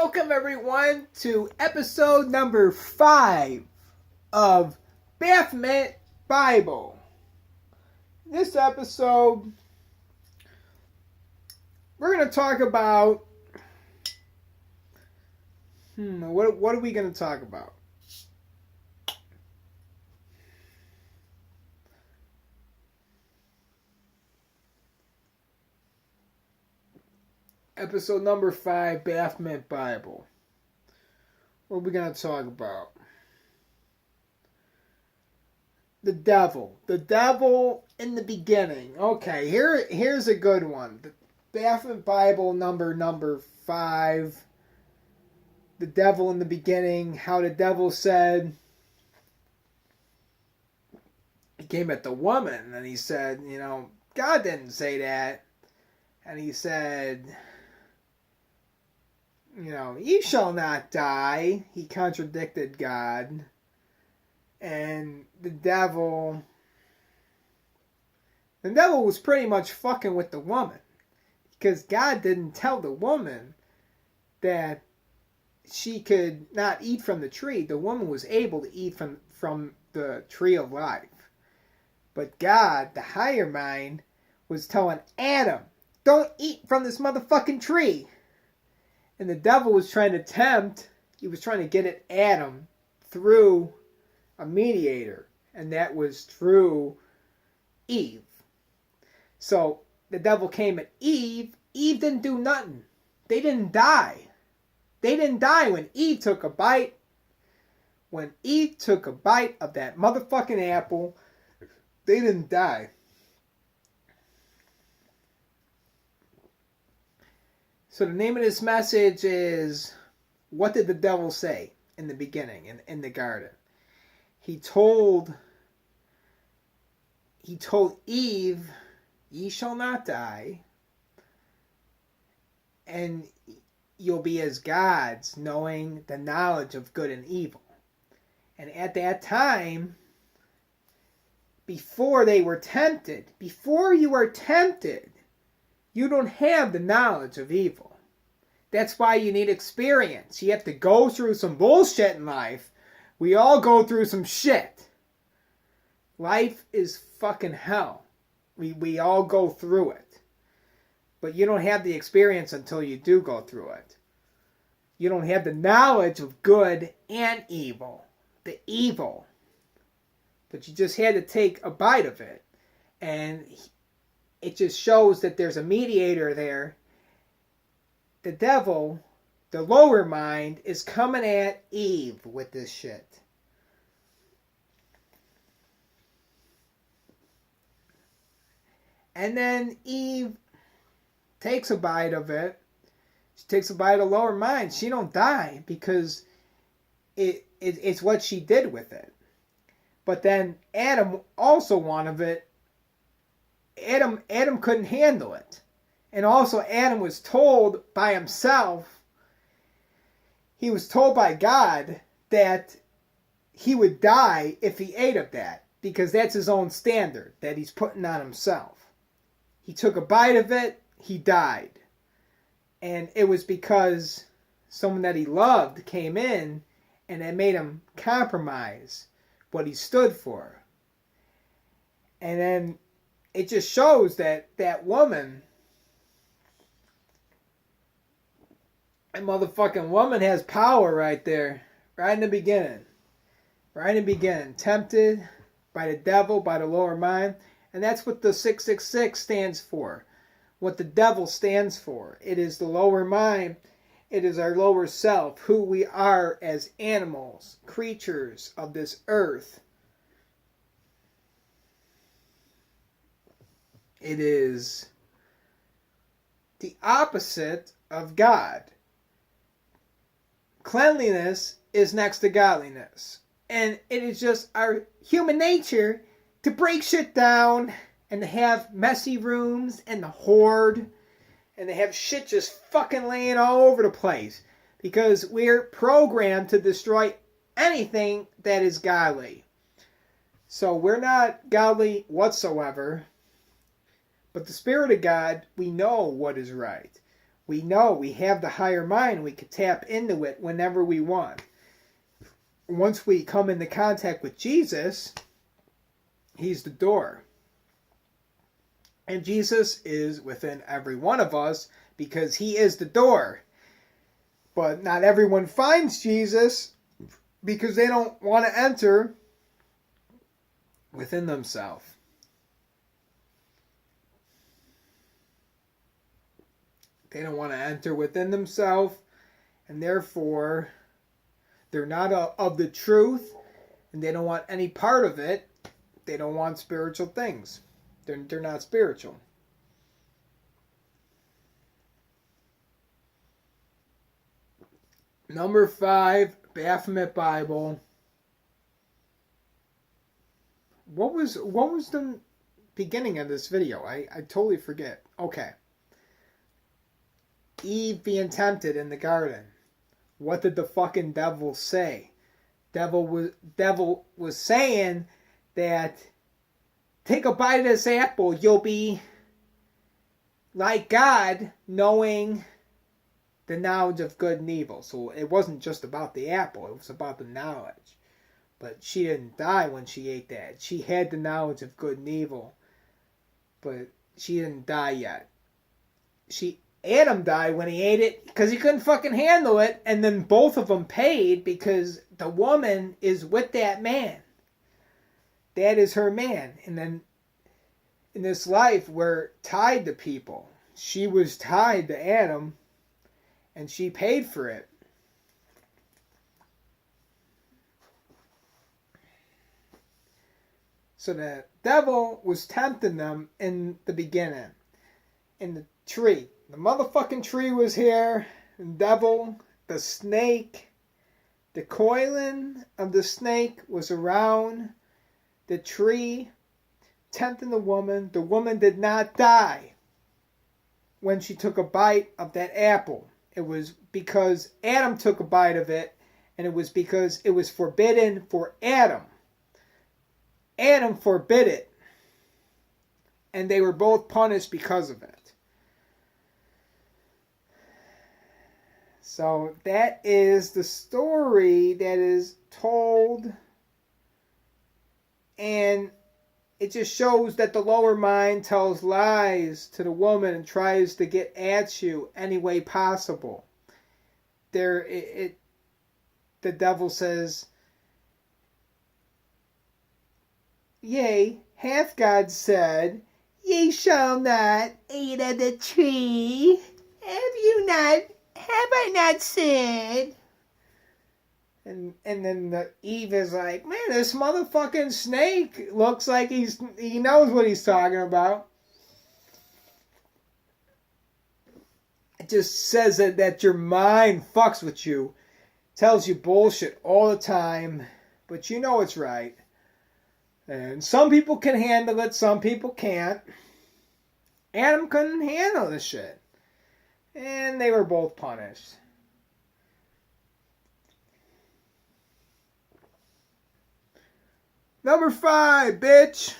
welcome everyone to episode number 5 of Baphomet Bible. This episode, we're going to talk about, what are we going to talk about? Episode number 5, Baphomet Bible. What are we going to talk about? The devil. The devil in the beginning. Okay, here's a good one. The Baphomet Bible number 5. The devil in the beginning. How the devil said, he came at the woman and he said, God didn't say that. And he said, ye shall not die. He contradicted God. And the devil was pretty much fucking with the woman. Because God didn't tell the woman that she could not eat from the tree. The woman was able to eat from the tree of life. But God, the higher mind, was telling Adam, don't eat from this motherfucking tree. And the devil was trying to tempt, he was trying to get at Adam through a mediator. And that was through Eve. So the devil came at Eve. Eve didn't do nothing. They didn't die. They didn't die when Eve took a bite. When Eve took a bite of that motherfucking apple, they didn't die. So the name of this message is, what did the devil say in the beginning, in the garden? He told Eve, ye shall not die, and you'll be as gods, knowing the knowledge of good and evil. And at that time, before you are tempted, you don't have the knowledge of evil. That's why you need experience. You have to go through some bullshit in life. We all go through some shit. Life is fucking hell. We all go through it. But you don't have the experience until you do go through it. You don't have the knowledge of good and evil. The evil. But you just had to take a bite of it. And it just shows that there's a mediator there. The devil, the lower mind, is coming at Eve with this shit. And then Eve takes a bite of it. She takes a bite of the lower mind. She don't die because it's what she did with it. But then Adam also wanted it. Adam couldn't handle it. And also Adam was told by himself, he was told by God that he would die if he ate of that. Because that's his own standard that he's putting on himself. He took a bite of it, he died. And it was because someone that he loved came in and it made him compromise what he stood for. And then it just shows that woman, that motherfucking woman has power right there. Right in the beginning. Right in the beginning. Tempted by the devil, by the lower mind. And that's what the 666 stands for. What the devil stands for. It is the lower mind. It is our lower self. Who we are as animals. Creatures of this earth. It is the opposite of God. Cleanliness is next to godliness. And it is just our human nature to break shit down and to have messy rooms and to hoard and to have shit just fucking laying all over the place. Because we're programmed to destroy anything that is godly. So we're not godly whatsoever. But the Spirit of God, we know what is right. We know we have the higher mind. We can tap into it whenever we want. Once we come into contact with Jesus, he's the door. And Jesus is within every one of us because he is the door. But not everyone finds Jesus because they don't want to enter within themselves. They don't want to enter within themselves, and therefore they're not of the truth, and they don't want any part of it. They don't want spiritual things. They're not spiritual. Number 5, Baphomet Bible. What was the beginning of this video? I totally forget. Okay. Eve being tempted in the garden. What did the fucking devil say? Devil was saying that take a bite of this apple, you'll be like God, knowing the knowledge of good and evil. So it wasn't just about the apple, it was about the knowledge. But she didn't die when she ate that. She had the knowledge of good and evil, but she didn't die yet. Adam died when he ate it because he couldn't fucking handle it, and then both of them paid because the woman is with that man. That is her man. And then in this life, we're tied to people. She was tied to Adam, and she paid for it. So the devil was tempting them in the beginning, in the tree. The motherfucking tree was here. The devil, the snake, the coiling of the snake was around the tree, tempting the woman. The woman did not die when she took a bite of that apple. It was because Adam took a bite of it, and it was because it was forbidden for Adam. Adam forbid it, and they were both punished because of it. So that is the story that is told, and it just shows that the lower mind tells lies to the woman and tries to get at you any way possible. The devil says, yea, hath God said, ye shall not eat of the tree. Have I not said? And then Eve is like, man, this motherfucking snake looks like he knows what he's talking about. It just says that your mind fucks with you, tells you bullshit all the time, but you know it's right. And some people can handle it, some people can't. Adam couldn't handle this shit. And they were both punished. Number 5, bitch.